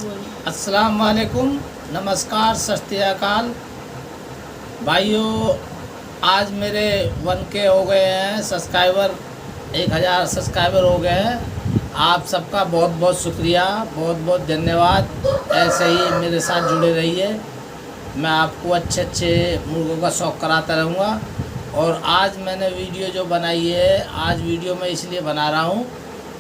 अस्सलाम वालेकुम, नमस्कार, सत श्री अकाल भाइयों। आज मेरे 1K हो गए हैं सब्सक्राइबर, 1000 सब्सक्राइबर हो गए हैं। आप सबका बहुत बहुत शुक्रिया, बहुत बहुत धन्यवाद। ऐसे ही मेरे साथ जुड़े रहिए, मैं आपको अच्छे अच्छे मुर्गों का शौक़ कराता रहूँगा। और आज मैंने वीडियो जो बनाई है, आज वीडियो मैं इसलिए बना रहा हूँ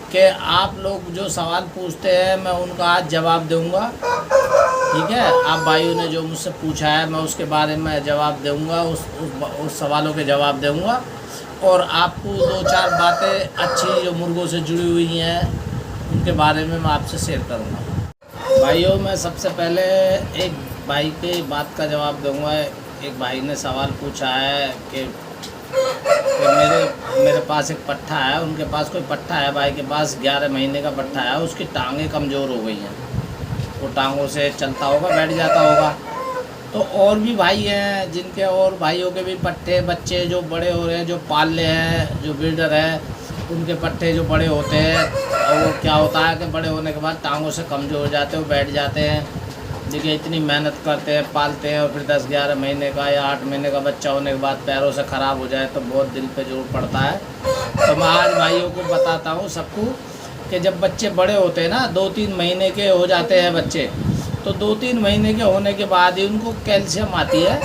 कि आप लोग जो सवाल पूछते हैं मैं उनका आज जवाब दूंगा। ठीक है, आप भाइयों ने जो मुझसे पूछा है मैं उसके बारे में जवाब दूंगा, उस सवालों के जवाब दूंगा। और आपको 2-4 बातें अच्छी जो मुर्गों से जुड़ी हुई हैं उनके बारे में मैं आपसे शेयर करूंगा। भाइयों, मैं सबसे पहले एक भाई के बात का जवाब दूंगा। एक भाई ने सवाल पूछा है कि मेरे पास एक पट्ठा है, उनके पास कोई पट्ठा है, भाई के पास 11 महीने का पट्ठा है, उसकी टांगें कमज़ोर हो गई हैं, वो टांगों से चलता होगा, बैठ जाता होगा। तो और भी भाई हैं जिनके, और भाइयों के भी पट्ठे बच्चे जो बड़े हो रहे हैं, जो पाल रहे हैं, जो बिल्डर हैं, उनके पट्ठे जो बड़े होते हैं, और वो क्या होता है कि बड़े होने के बाद टांगों से कमज़ोर हो जाते हैं, वो बैठ जाते हैं। देखिए, इतनी मेहनत करते हैं, पालते हैं, और फिर 10-11 महीने का या 8 महीने का बच्चा होने के बाद पैरों से ख़राब हो जाए तो बहुत दिल पे जोर पड़ता है। तो मैं आज भाइयों को बताता हूँ सबको कि जब बच्चे बड़े होते हैं ना, 2-3 महीने के हो जाते हैं बच्चे, तो 2-3 महीने के होने के बाद ही उनको कैल्शियम आती है।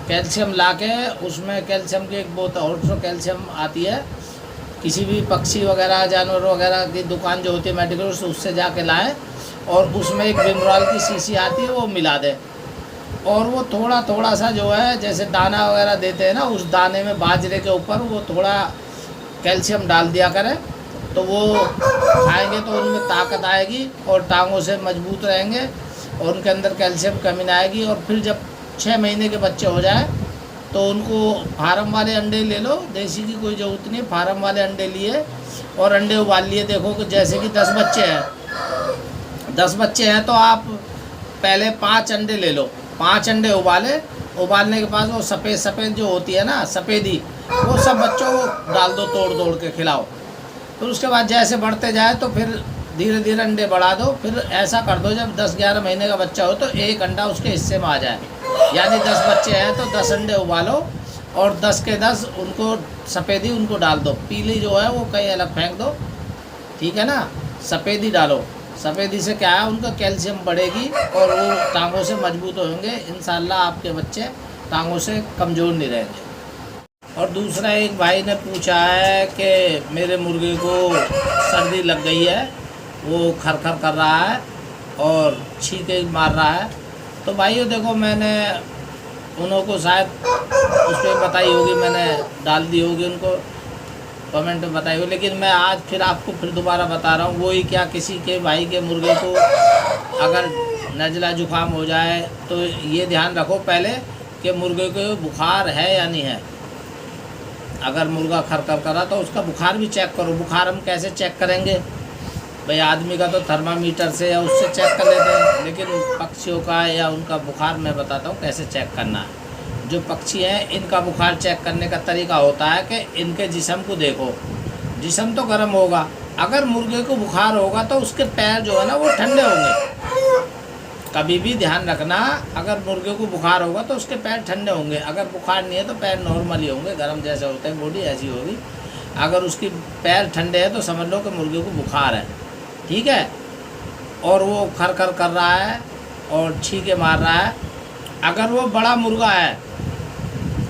कैल्शियम ला के उसमें कैल्शियम की एक बोतल और कैल्शियम आती है। किसी भी पक्षी वगैरह, जानवर वगैरह की दुकान जो होती है मेडिकल, उससे जाके लाएँ, और उसमें एक विमरॉल की शीशी आती है, वो मिला दें। और वो थोड़ा थोड़ा सा जो है, जैसे दाना वगैरह देते हैं ना, उस दाने में बाजरे के ऊपर वो थोड़ा कैल्शियम डाल दिया करें, तो वो खाएंगे तो उनमें ताकत आएगी और टांगों से मजबूत रहेंगे और उनके अंदर कैल्शियम कमी ना आएगी। और फिर जब 6 महीने के बच्चे हो जाए तो उनको फार्म वाले अंडे ले लो, देसी की कोई ज़रूरत नहीं, फार्म वाले अंडे लिए और अंडे उबाल लिए। देखो कि जैसे कि 10 बच्चे हैं, 10 बच्चे हैं तो आप पहले 5 अंडे ले लो, 5 अंडे उबालने के बाद वो सफ़ेद जो होती है ना, सफ़ेदी, वो सब बच्चों को डाल दो, तोड़ के खिलाओ। फिर उसके बाद जैसे बढ़ते जाए तो फिर धीरे धीरे अंडे बढ़ा दो। फिर ऐसा कर दो, जब 10-11 महीने का बच्चा हो तो एक अंडा उसके हिस्से में आ जाए, यानी 10 बच्चे हैं तो 10 अंडे उबालो और 10 के 10 उनको सफ़ेदी उनको डाल दो। पीली जो है वो कहीं अलग फेंक दो, ठीक है ना। सफ़ेदी डालो, सफ़ेदी से क्या है, उनका कैल्शियम बढ़ेगी और वो टांगों से मजबूत होंगे। इंशाल्लाह आपके बच्चे टांगों से कमज़ोर नहीं रहेंगे। और दूसरा, एक भाई ने पूछा है कि मेरे मुर्गे को सर्दी लग गई है, वो खर कर रहा है और छींके मार रहा है। तो भाइयों देखो, मैंने उनको शायद उस पर बताई होगी, मैंने डाल दी होगी उनको कमेंट में बताई हुई, लेकिन मैं आज फिर दोबारा बता रहा हूँ। वही क्या, किसी के भाई के मुर्गे को अगर नज़ला जुकाम हो जाए तो ये ध्यान रखो पहले कि मुर्गे को बुखार है या नहीं है। अगर मुर्गा खर करा तो उसका बुखार भी चेक करो। बुखार हम कैसे चेक करेंगे भाई, आदमी का तो थर्मामीटर से या उससे चेक कर लेते हैं, लेकिन पक्षियों का या उनका बुखार मैं बताता हूँ कैसे चेक करना है। जो पक्षी हैं, इनका बुखार चेक करने का तरीका होता है कि इनके जिस्म को देखो, जिस्म तो गर्म होगा। अगर मुर्गे को बुखार होगा तो उसके पैर जो है ना वो ठंडे होंगे। कभी भी ध्यान रखना, अगर मुर्गे को बुखार होगा तो उसके पैर ठंडे होंगे, अगर बुखार नहीं है तो पैर नॉर्मल ही होंगे, गर्म जैसे होते हैं, बॉडी ऐसी होगी। अगर उसकी पैर ठंडे हैं तो समझ लो कि मुर्गे को बुखार है, ठीक है। और वो खर कर रहा है और छींके मार रहा है। अगर वो बड़ा मुर्गा है,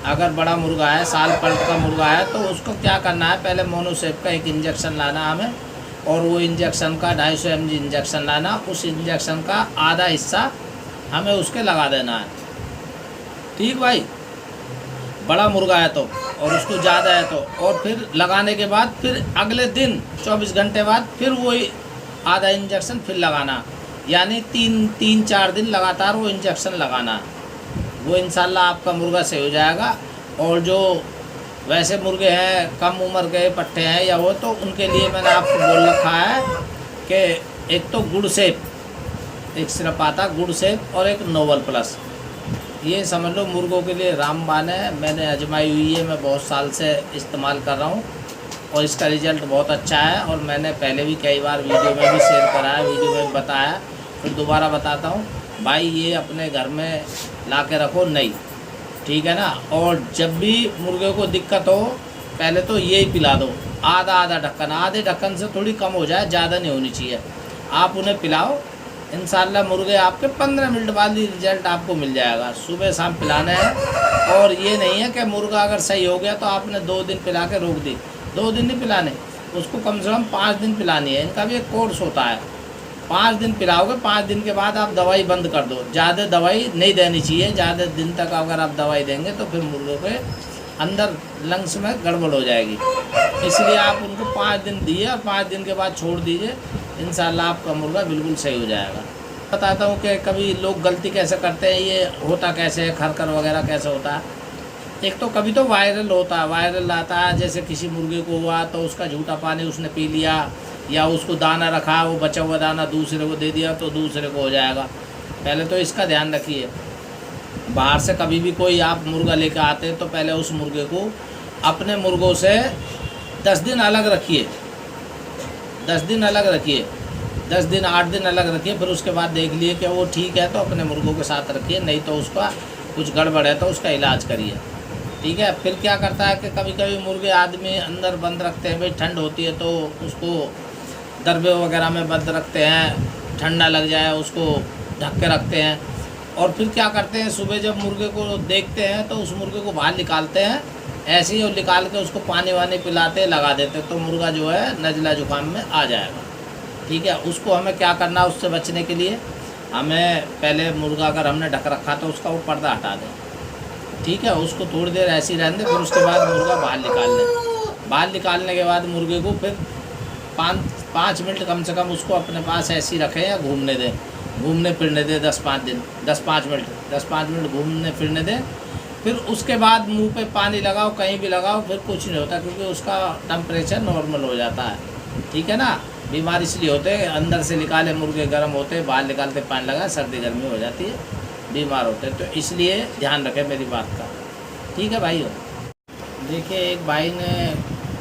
अगर बड़ा मुर्गा है, साल पलट का मुर्गा है, तो उसको क्या करना है, पहले मोनोसेप का एक इंजेक्शन लाना हमें, और वो इंजेक्शन का 250 mg इंजेक्शन लाना। उस इंजेक्शन का आधा हिस्सा हमें उसके लगा देना है, ठीक भाई, बड़ा मुर्गा है तो, और उसको ज़्यादा है तो। और फिर लगाने के बाद फिर अगले दिन 24 घंटे बाद फिर वही आधा इंजेक्शन फिर लगाना, यानी 3-4 दिन लगातार वो इंजेक्शन लगाना। वो इंशाल्लाह आपका मुर्गा सही हो जाएगा। और जो वैसे मुर्गे हैं, कम उम्र के पट्टे हैं या वो, तो उनके लिए मैंने आपको बोल रखा है कि एक तो गुड सेप, एक सिरप आता गुड सेप, और एक नोवल प्लस। ये समझ लो मुर्गों के लिए रामबाण है, मैंने आजमाई हुई है, मैं बहुत साल से इस्तेमाल कर रहा हूँ। और इसका रिज़ल्ट बहुत अच्छा है। और मैंने पहले भी कई बार वीडियो में भी शेयर करा है, वीडियो में बताया, फिर दोबारा बताता हूँ भाई, ये अपने घर में ला के रखो नहीं, ठीक है ना। और जब भी मुर्गे को दिक्कत हो पहले तो यही पिला दो, आधा आधा ढक्कन, आधे ढक्कन से थोड़ी कम हो जाए, ज़्यादा नहीं होनी चाहिए। आप उन्हें पिलाओ, इंशाल्लाह मुर्गे आपके 15 मिनट बाद ही रिजल्ट आपको मिल जाएगा। सुबह शाम पिलाना है। और ये नहीं है कि मुर्गा अगर सही हो गया तो आपने 2 दिन पिला के रोक दी, 2 दिन नहीं पिलाने, उसको कम से कम 5 दिन पिलानी है। इनका भी एक कोर्स होता है, 5 दिन पिलाओगे, 5 दिन के बाद आप दवाई बंद कर दो। ज़्यादा दवाई नहीं देनी चाहिए, ज़्यादा दिन तक अगर आप दवाई देंगे तो फिर मुर्गों के अंदर लंग्स में गड़बड़ हो जाएगी। इसलिए आप उनको 5 दिन दिए और 5 दिन के बाद छोड़ दीजिए, इंशाल्लाह आपका मुर्गा बिल्कुल सही हो जाएगा। बताता हूँ कि कभी लोग गलती कैसे करते हैं, ये होता कैसे है, खरकर वगैरह कैसे होता है। एक तो कभी तो वायरल होता है, वायरल आता है, जैसे किसी मुर्गे को हुआ तो उसका झूठा पानी उसने पी लिया, या उसको दाना रखा, वो बचा हुआ दाना दूसरे को दे दिया तो दूसरे को हो जाएगा। पहले तो इसका ध्यान रखिए। बाहर से कभी भी कोई आप मुर्गा लेकर आते हैं तो पहले उस मुर्गे को अपने मुर्गों से 10 दिन अलग रखिए, 10 दिन अलग रखिए, 10 दिन 8 दिन अलग रखिए। फिर उसके बाद देख लिए कि वो ठीक है तो अपने मुर्गों के साथ रखिए, नहीं तो उसका कुछ गड़बड़ है तो उसका इलाज करिए, ठीक है। फिर क्या करता है कि कभी कभी मुर्गे आदमी अंदर बंद रखते हैं, भाई ठंड होती है तो उसको दरबे वगैरह में बंद रखते हैं, ठंडा लग जाए उसको ढक के रखते हैं। और फिर क्या करते हैं, सुबह जब मुर्गे को देखते हैं तो उस मुर्गे को बाहर निकालते हैं ऐसे ही, और निकाल के उसको पानी वानी पिलाते लगा देते, तो मुर्गा जो है नज़ला जुकाम में आ जाएगा, ठीक है। उसको हमें क्या करना है, उससे बचने के लिए हमें पहले मुर्गा अगर हमने ढक रखा तो उसका वो पर्दा हटा दें, ठीक है। उसको थोड़ी देर ऐसे ही रहने दें, फिर उसके बाद मुर्गा बाहर निकाल लें। बाहर निकालने के बाद मुर्गे को फिर 5 मिनट कम से कम उसको अपने पास ऐसे ही रखें या घूमने दें, घूमने फिरने दें 10-5 मिनट घूमने फिरने दें। फिर उसके बाद मुंह पे पानी लगाओ, कहीं भी लगाओ, फिर कुछ नहीं होता, क्योंकि उसका टेम्परेचर नॉर्मल हो जाता है, ठीक है ना। बीमार इसलिए होते हैं, अंदर से निकाले मुर्गे गर्म होते हैं, बाहर निकालते पानी लगा, सर्दी गर्मी हो जाती है, बीमार होते हैं। तो इसलिए ध्यान रखें मेरी बात का, ठीक है भाई। देखिए एक भाई ने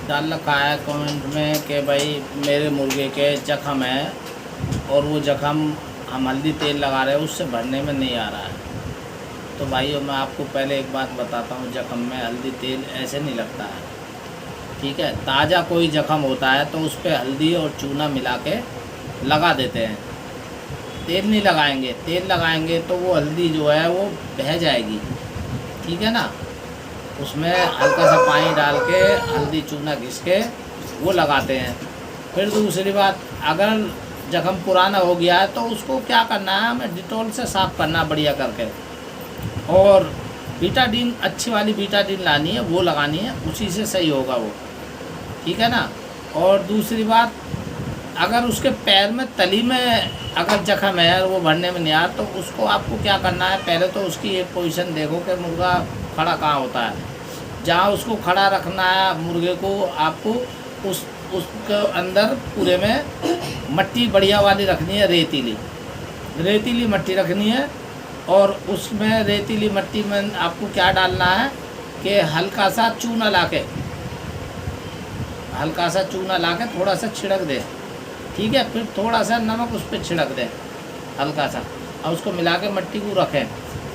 डाल रखा है कमेंट में कि भाई मेरे मुर्गे के जख्म है और वो जख्म हम हल्दी तेल लगा रहे हैं उससे भरने में नहीं आ रहा है। तो भाइयों मैं आपको पहले एक बात बताता हूँ, जख्म में हल्दी तेल ऐसे नहीं लगता है, ठीक है। ताज़ा कोई जख्म होता है तो उस पर हल्दी और चूना मिला के लगा देते हैं, तेल नहीं लगाएंगे। तेल लगाएंगे तो वो हल्दी जो है वो बह जाएगी, ठीक है ना। उसमें हल्का सा पानी डाल के हल्दी चूना घिस के वो लगाते हैं। फिर दूसरी बात, अगर जख्म पुराना हो गया है तो उसको क्या करना है, हमें डिटॉल से साफ़ करना बढ़िया करके, और बीटाडीन, अच्छी वाली बीटाडीन लानी है, वो लगानी है, उसी से सही होगा वो, ठीक है ना। और दूसरी बात, अगर उसके पैर में तली में अगर जख्म है और वो भरने में नहीं आ तो उसको आपको क्या करना है, पहले तो उसकी एक पोजीशन देखो कि मुर्गा खड़ा कहाँ होता है। जहाँ उसको खड़ा रखना है मुर्गे को, आपको उसके अंदर पूरे में मट्टी बढ़िया वाली रखनी है, रेतीली मट्टी रखनी है। और उसमें रेतीली मट्टी में आपको क्या डालना है कि हल्का सा चूना लाके थोड़ा सा छिड़क दें, ठीक है। फिर थोड़ा सा नमक उस पर छिड़क दें हल्का सा, और उसको मिला के मट्टी को रखें।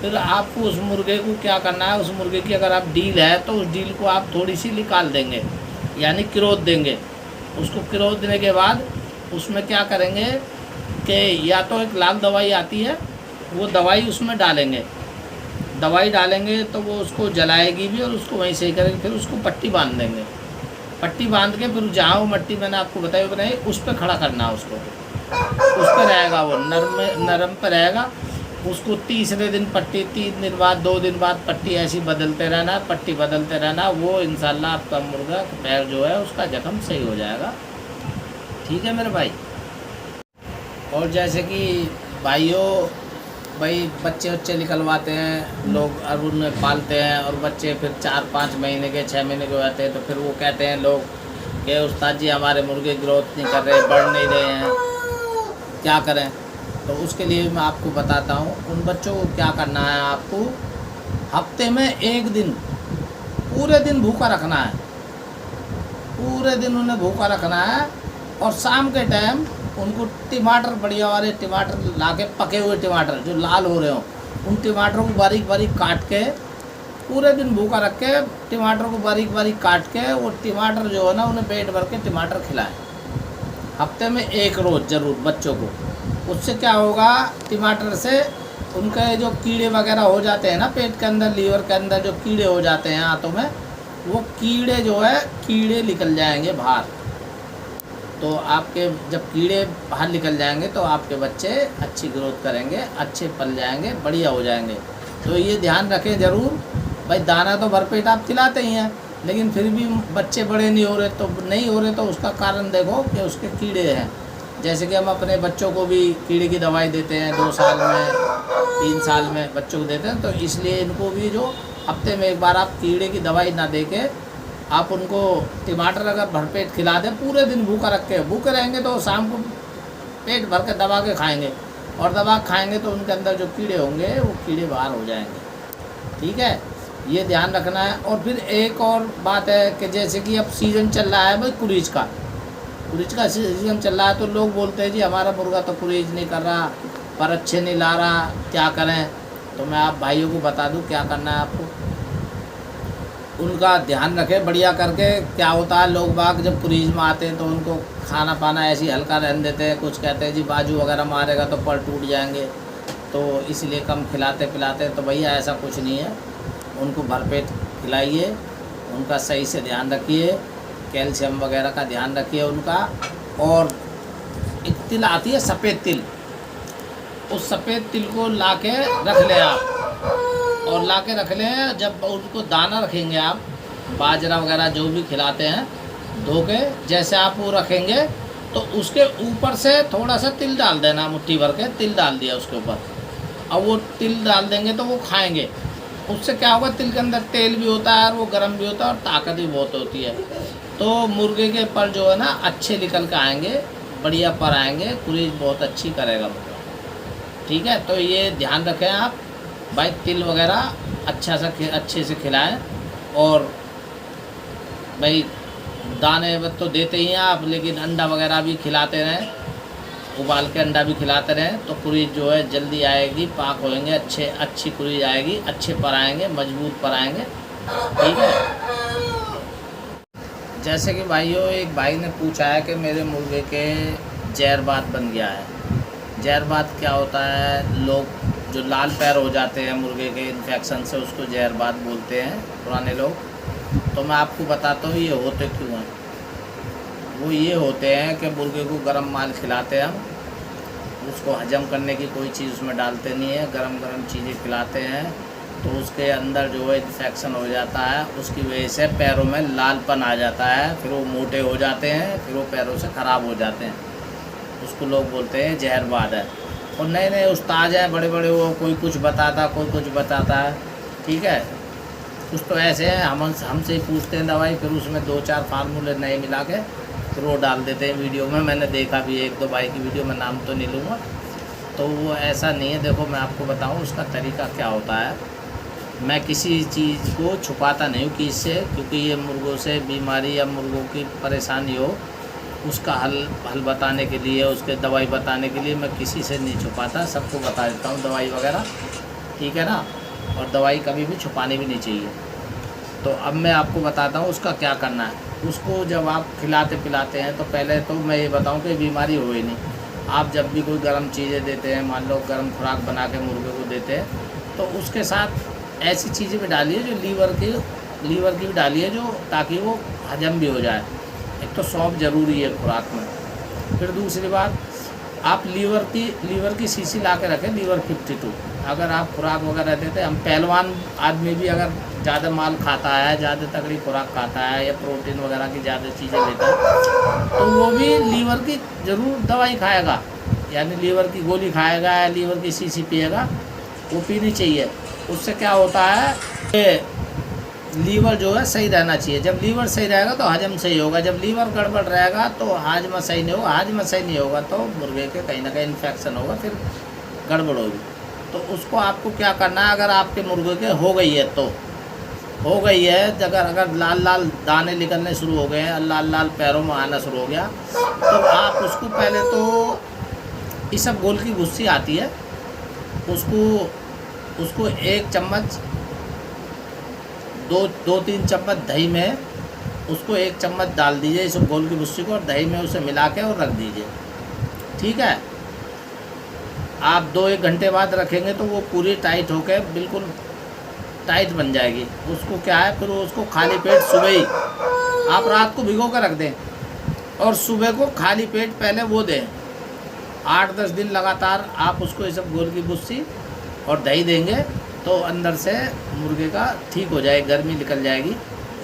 फिर आपको उस मुर्गे को क्या करना है, उस मुर्गे की अगर आप डील है तो उस डील को आप थोड़ी सी निकाल देंगे, यानी किरोत देंगे। उसको किरोत देने के बाद उसमें क्या करेंगे कि या तो एक लाल दवाई आती है, वो दवाई उसमें डालेंगे। दवाई डालेंगे तो वो उसको जलाएगी भी और उसको वहीं सही करेंगे। फिर उसको पट्टी बांध देंगे, पट्टी बांध के फिर जहाँ वो मट्टी मैंने आपको बताई उस पर खड़ा करना है उसको, उस पर रहेगा, वो नरम पर रहेगा। उसको तीसरे दिन पट्टी, 3 दिन बाद, 2 दिन बाद पट्टी ऐसी बदलते रहना, पट्टी बदलते रहना। वो इंशाल्लाह आपका मुर्गा पैर जो है उसका जख्म सही हो जाएगा, ठीक है मेरे भाई। और जैसे कि भाई बच्चे निकलवाते हैं लोग और उन्हें पालते हैं, और बच्चे फिर 4-5 महीने के 6 महीने के हो जाते हैं, तो फिर वो कहते हैं लोग कि उस्ताद जी हमारे मुर्गे ग्रोथ नहीं कर रहे, बढ़ नहीं रहे हैं, क्या करें। तो उसके लिए मैं आपको बताता हूँ, उन बच्चों को क्या करना है, आपको हफ्ते में 1 दिन पूरे दिन भूखा रखना है, पूरे दिन उन्हें भूखा रखना है। और शाम के टाइम उनको टमाटर, बढ़िया वाले टमाटर ला के, पके हुए टमाटर जो लाल हो रहे हो, उन टमाटरों को बारीक बारीक काट के, पूरे दिन भूखा रख के टमाटर को बारीक बारीक काट के, वो टमाटर जो है ना उन्हें पेट भर के टमाटर खिलाएं। हफ्ते में 1 रोज़ ज़रूर बच्चों को। उससे क्या होगा, टमाटर से उनके जो कीड़े वगैरह हो जाते हैं ना पेट के अंदर, लीवर के अंदर जो कीड़े हो जाते हैं हाथों में, वो कीड़े जो है कीड़े निकल जाएंगे बाहर। तो आपके जब कीड़े बाहर निकल जाएंगे तो आपके बच्चे अच्छी ग्रोथ करेंगे, अच्छे पल जाएंगे, बढ़िया हो जाएंगे। तो ये ध्यान रखें ज़रूर। भाई दाना तो भरपेट आप खिलाते ही हैं, लेकिन फिर भी बच्चे बड़े नहीं हो रहे, तो उसका कारण देखो कि उसके कीड़े हैं। जैसे कि हम अपने बच्चों को भी कीड़े की दवाई देते हैं 2 साल में, 3 साल में बच्चों को देते हैं, तो इसलिए इनको भी जो हफ्ते में 1 बार आप कीड़े की दवाई ना दे के आप उनको टमाटर अगर भरपेट खिला दें, पूरे दिन भूखा रख के, भूखे रहेंगे तो शाम को पेट भर के दबा के खाएंगे, और दबा खाएंगे तो उनके अंदर जो कीड़े होंगे वो कीड़े बाहर हो जाएंगे। ठीक है, ये ध्यान रखना है। और फिर एक और बात है कि जैसे कि अब सीज़न चल रहा है भाई कुरीज का सीज़न चल रहा है, तो लोग बोलते हैं जी हमारा मुर्गा तो कुरीज नहीं कर रहा, पर अच्छे नहीं ला रहा, क्या करें। तो मैं आप भाइयों को बता दूं क्या करना है आपको। उनका ध्यान रखें बढ़िया करके। क्या होता है, लोग बाग जब कुरीज में आते हैं तो उनको खाना पाना ऐसे ही हल्का रहने देते हैं। कुछ कहते हैं जी बाजू वगैरह मारेगा तो पर टूट जाएंगे, तो इसलिए कम खिलाते पिलाते। तो भैया ऐसा कुछ नहीं है, उनको भरपेट खिलाइए, उनका सही से ध्यान रखिए, कैल्शियम वगैरह का ध्यान रखिए उनका। और एक तिल आती है सफ़ेद तिल, उस सफ़ेद तिल को ला के रख लें आप, और ला के रख लें। जब उनको दाना रखेंगे आप, बाजरा वगैरह जो भी खिलाते हैं, धो के जैसे आप वो रखेंगे, तो उसके ऊपर से थोड़ा सा तिल डाल देना, मुट्ठी भर के तिल डाल दिया उसके ऊपर। अब वो तिल डाल देंगे तो वो खाएंगे। उससे क्या होगा, तिल के अंदर तेल भी होता है और वो गर्म भी होता है और ताकत भी बहुत होती है। तो मुर्गे के पर जो है ना अच्छे निकल के आएंगे, बढ़िया पर आएंगे, कुरीज बहुत अच्छी करेगा मुर्गा। ठीक है, तो ये ध्यान रखें आप भाई, तिल वगैरह अच्छे से खिलाएं। और भाई दाने तो देते ही हैं आप, लेकिन अंडा वगैरह भी खिलाते रहें, उबाल के अंडा भी खिलाते रहें, तो कुरीज जो है जल्दी आएगी, पाक होएंगे, अच्छी कुरीज आएगी, अच्छे पर आएंगे, मजबूत पर आएंगे। ठीक है। जैसे कि भाइयों, एक भाई ने पूछा है कि मेरे मुर्गे के जहरबात बन गया है। जहरबात क्या होता है, लोग जो लाल पैर हो जाते हैं मुर्गे के इन्फेक्शन से, उसको जहरबात बोलते हैं पुराने लोग। तो मैं आपको बताता हूँ ये होते क्यों हैं। वो ये होते हैं कि मुर्गे को गर्म माल खिलाते हैं हम, उसको हजम करने की कोई चीज़ उसमें डालते नहीं है, गरम चीज़ें खिलाते हैं, तो उसके अंदर जो है इन्फेक्शन हो जाता है, उसकी वजह से पैरों में लालपन आ जाता है, फिर वो मोटे हो जाते हैं, फिर वो पैरों से ख़राब हो जाते हैं। उसको लोग बोलते हैं जहरबात है। और नए नए उस्ताद हैं बड़े बड़े, वो कोई कुछ बताता, कोई कुछ बताता है। ठीक है, कुछ तो ऐसे हैं हमसे ही पूछते हैं दवाई, फिर उसमें 2-4 फार्मूले नए मिला के फिर वो डाल देते हैं वीडियो में। मैंने देखा भी 1-2 भाई की वीडियो में, नाम तो नहीं लूँगा। तो वो ऐसा नहीं है। देखो मैं आपको बताऊँ उसका तरीका क्या होता है। मैं किसी चीज़ को छुपाता नहीं हूँ किसी से, क्योंकि ये मुर्गों से बीमारी या मुर्गों की परेशानी हो उसका हल बताने के लिए, उसके दवाई बताने के लिए मैं किसी से नहीं छुपाता, सबको बता देता हूँ दवाई वगैरह। ठीक है ना, और दवाई कभी भी छुपानी भी नहीं चाहिए। तो अब मैं आपको बताता हूँ उसका क्या करना है। उसको जब आप खिलाते पिलाते हैं तो पहले तो मैं ये बताऊँ कि बीमारी हो ही नहीं। आप जब भी कोई गर्म चीज़ें देते हैं, मान लो गर्म खुराक बना के मुर्गे को देते हैं, तो उसके साथ ऐसी चीज़ें भी डालिए जो लीवर की भी डालिए, जो ताकि वो हजम भी हो जाए। एक तो सौंफ ज़रूरी है खुराक में। फिर दूसरी बात, आप लीवर की शीशी ला के रखें, लीवर 52। अगर आप खुराक वगैरह देते, हम पहलवान आदमी भी अगर ज़्यादा माल खाता है, ज़्यादा तगड़ी खुराक खाता है या प्रोटीन वगैरह की ज़्यादा चीज़ें लेता है, तो वो भी लीवर की ज़रूर दवाई खाएगा, यानी लीवर की गोली खाएगा या लीवर की शीशी पिएगा, वो पीनी चाहिए। उससे क्या होता है कि लीवर जो है सही रहना चाहिए। जब लीवर सही रहेगा तो हजम सही होगा, जब लीवर गड़बड़ रहेगा तो हाजमा सही नहीं होगा, हाजमा सही नहीं होगा तो मुर्गे के कहीं ना कहीं इन्फेक्शन होगा, फिर गड़बड़ होगी। तो उसको आपको क्या करना है, अगर आपके मुर्गे के हो गई है तो हो गई है, अगर लाल लाल दाने निकलने शुरू हो गए हैं, लाल लाल पैरों में आना शुरू हो गया, तो आप उसको पहले तो इसबगोल की भुस्सी आती है, उसको 1 चम्मच, 2-3 चम्मच दही में उसको 1 चम्मच डाल दीजिए इसबगोल की भुस्सी को, और दही में उसे मिला के और रख दीजिए। ठीक है, आप 2-1 घंटे बाद रखेंगे तो वो पूरी टाइट होकर बिल्कुल टाइट बन जाएगी। उसको क्या है, फिर उसको खाली पेट सुबह ही आप रात को भिगो कर रख दें और सुबह को खाली पेट पहले वो दें। 8-10 दिन लगातार आप उसको इसबगोल की भुस्सी और दही देंगे तो अंदर से मुर्गे का ठीक हो जाएगी, गर्मी निकल जाएगी।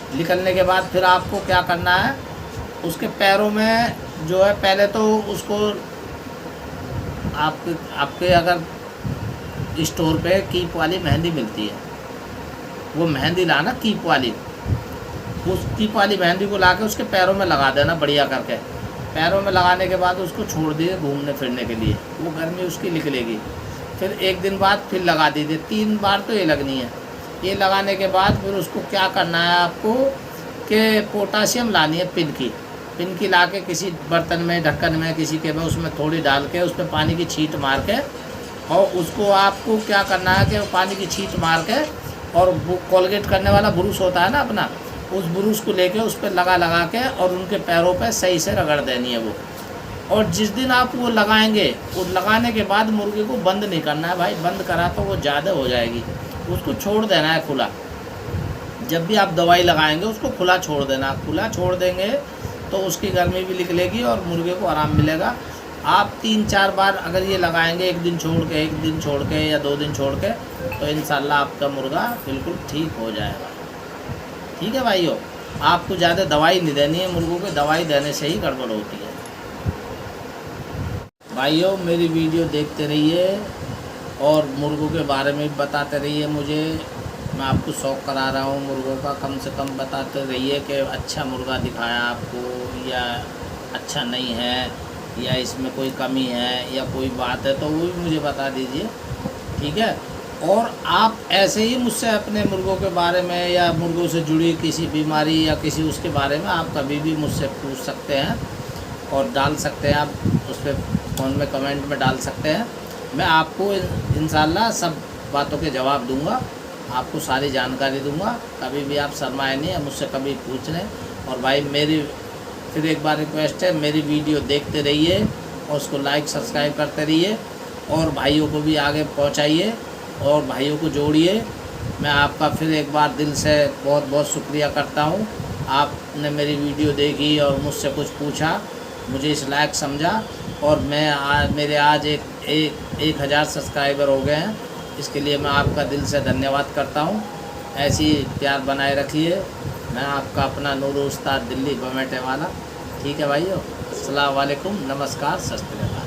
निकलने के बाद फिर आपको क्या करना है, उसके पैरों में जो है, पहले तो उसको आपके अगर स्टोर पे कीप वाली मेहंदी मिलती है, वो मेहंदी लाना कीप वाली, उस कीप वाली मेहंदी को लाके उसके पैरों में लगा देना बढ़िया करके। पैरों में लगाने के बाद उसको छोड़ दीजिए घूमने फिरने के लिए, वो गर्मी उसकी निकलेगी। फिर 1 दिन बाद फिर लगा दीजिए, 3 बार तो ये लगनी है। ये लगाने के बाद फिर उसको क्या करना है आपको कि पोटाशियम लानी है, पिन की ला के किसी बर्तन में, ढक्कन में, किसी के में, उसमें थोड़ी डाल के उस पर पानी की छींट मार के, और उसको आपको क्या करना है कि पानी की छींट मार के, और वो कोलगेट करने वाला ब्रूश होता है ना अपना, उस ब्रूश को लेके उस पर लगा के और उनके पैरों पे सही से रगड़ देनी है वो। और जिस दिन आप वो लगाएंगे, वो लगाने के बाद मुर्गे को बंद नहीं करना है भाई, बंद करा तो वो ज़्यादा हो जाएगी, उसको छोड़ देना है खुला। जब भी आप दवाई लगाएंगे उसको खुला छोड़ देना, खुला छोड़ देंगे तो उसकी गर्मी भी निकलेगी और मुर्गे को आराम मिलेगा। आप 3-4 बार अगर ये लगाएंगे, 1 दिन छोड़ के, 1 दिन छोड़ के या 2 दिन छोड़ के, तो इंशाल्लाह आपका मुर्गा बिल्कुल ठीक हो जाएगा। ठीक है भाइयों, आपको ज़्यादा दवाई नहीं देनी है, मुर्गों को दवाई देने से ही गड़बड़ होती है। भाइयों मेरी वीडियो देखते रहिए और मुर्गों के बारे में बताते रहिए मुझे, मैं आपको शौक़ करा रहा हूँ मुर्गों का। कम से कम बताते रहिए कि अच्छा मुर्गा दिखाया आपको या अच्छा नहीं है, या इसमें कोई कमी है या कोई बात है तो वो भी मुझे बता दीजिए। ठीक है, और आप ऐसे ही मुझसे अपने मुर्गों के बारे में या मुर्गों से जुड़ी किसी बीमारी या किसी उसके बारे में आप कभी भी मुझसे पूछ सकते हैं और डाल सकते हैं, आप उस पर फ़ोन में कमेंट में डाल सकते हैं। मैं आपको इंशाल्लाह सब बातों के जवाब दूंगा, आपको सारी जानकारी दूंगा। कभी भी आप शर्माए नहीं, मुझसे कभी पूछ लें। और भाई मेरी फिर एक बार रिक्वेस्ट है, मेरी वीडियो देखते रहिए और उसको लाइक सब्सक्राइब करते रहिए और भाइयों को भी आगे पहुंचाइए और भाइयों को जोड़िए। मैं आपका फिर एक बार दिल से बहुत बहुत शुक्रिया करता हूं, आपने मेरी वीडियो देखी और मुझसे कुछ पूछा, मुझे इस लायक समझा, और मेरे आज 1000 सब्सक्राइबर हो गए हैं। इसके लिए मैं आपका दिल से धन्यवाद करता हूं। ऐसी प्यार बनाए रखिए। मैं आपका अपना नूर उस्ताद, दिल्ली बमेटे वाला। ठीक है भाइयों, अस्सलाम वालेकुम, नमस्कार, सत श्री अकाल।